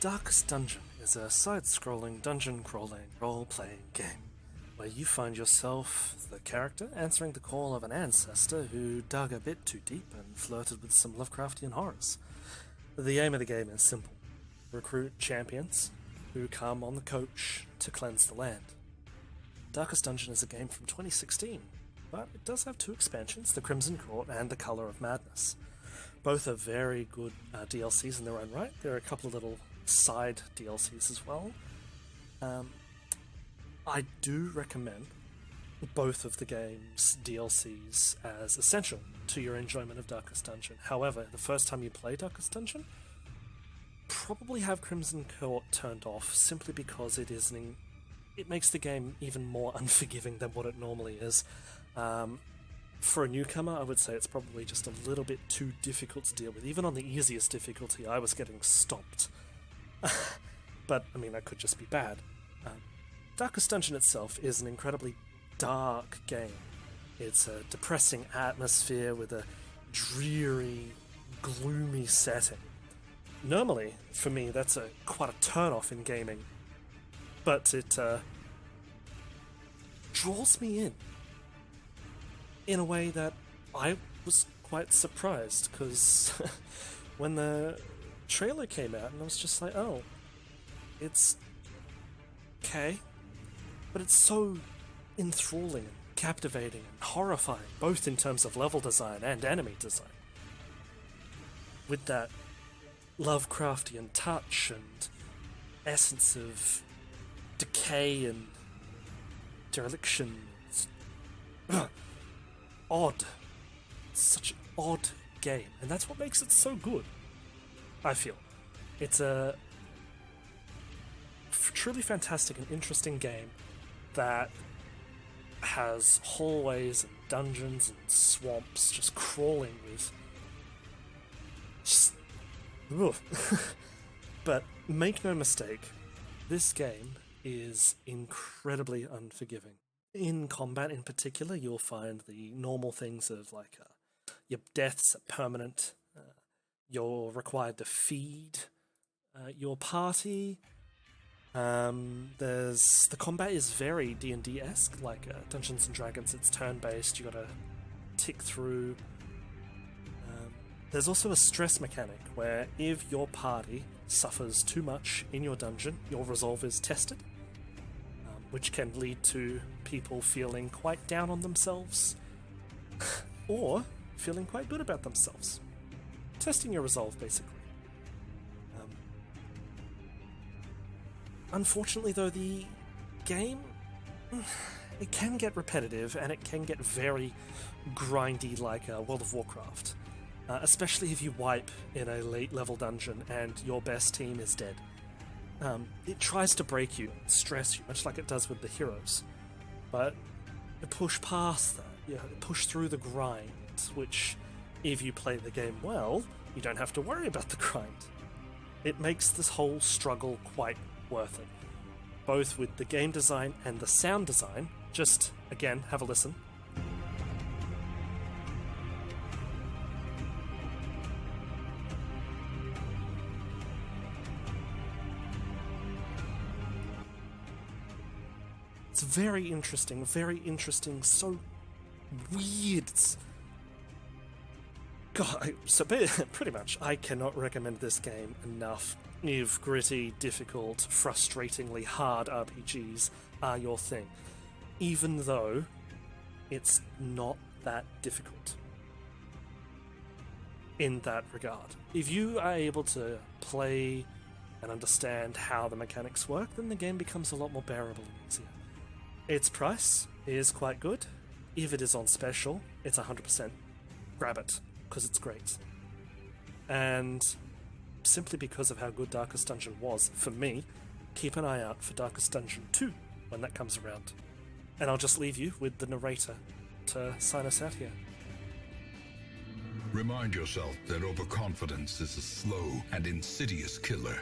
Darkest Dungeon is a side-scrolling dungeon-crawling role-playing game where you find yourself, the character, answering the call of an ancestor who dug a bit too deep and flirted with some Lovecraftian horrors. The aim of the game is simple. Recruit champions who come on the coach to cleanse the land. Darkest Dungeon is a game from 2016, but it does have two expansions, the Crimson Court and the Color of Madness. Both are very good DLCs in their own right. There are a couple of little side DLCs as well. I do recommend both of the game's DLCs as essential to your enjoyment of Darkest Dungeon. However, the first time you play Darkest Dungeon, probably have Crimson Court turned off simply because it makes the game even more unforgiving than what it normally is. For a newcomer, I would say it's probably just a little bit too difficult to deal with. Even on the easiest difficulty, I was getting stomped. But, I mean, that could just be bad. Darkest Dungeon itself is an incredibly dark game. It's a depressing atmosphere with a dreary, gloomy setting. Normally, for me, that's quite a turn-off in gaming. But it draws me in a way that I was quite surprised, because when the trailer came out, and I was just like, oh, it's okay, but it's so enthralling and captivating and horrifying, both in terms of level design and enemy design. With that Lovecraftian touch and essence of decay and dereliction. Odd. It's such an odd game, and that's what makes it so good, I feel. It's a truly fantastic and interesting game that has hallways and dungeons and swamps just crawling with but make no mistake, this game is incredibly unforgiving. In combat in particular, you'll find the normal things of like your deaths are permanent, you're required to feed your party. The combat is very D&D-esque, like Dungeons and Dragons. It's turn-based, you gotta tick through. There's also a stress mechanic where if your party suffers too much in your dungeon, your resolve is tested, which can lead to people feeling quite down on themselves or feeling quite good about themselves. Testing your resolve, basically. Unfortunately, though, the game, it can get repetitive and it can get very grindy like World of Warcraft. Especially if you wipe in a late level dungeon and your best team is dead. It tries to break you, stress you, much like it does with the heroes. But you push past that, push through the grind, which, if you play the game well, you don't have to worry about the grind. It makes this whole struggle quite worth it. Both with the game design and the sound design. Just, again, have a listen. It's very interesting, so weird. Pretty much, I cannot recommend this game enough if gritty, difficult, frustratingly hard RPGs are your thing, even though it's not that difficult in that regard. If you are able to play and understand how the mechanics work, then the game becomes a lot more bearable and easier. Its price is quite good. If it is on special, it's 100%. Grab it, because it's great. And simply because of how good Darkest Dungeon was, for me, keep an eye out for Darkest Dungeon 2 when that comes around. And I'll just leave you with the narrator to sign us out here. Remind yourself that overconfidence is a slow and insidious killer.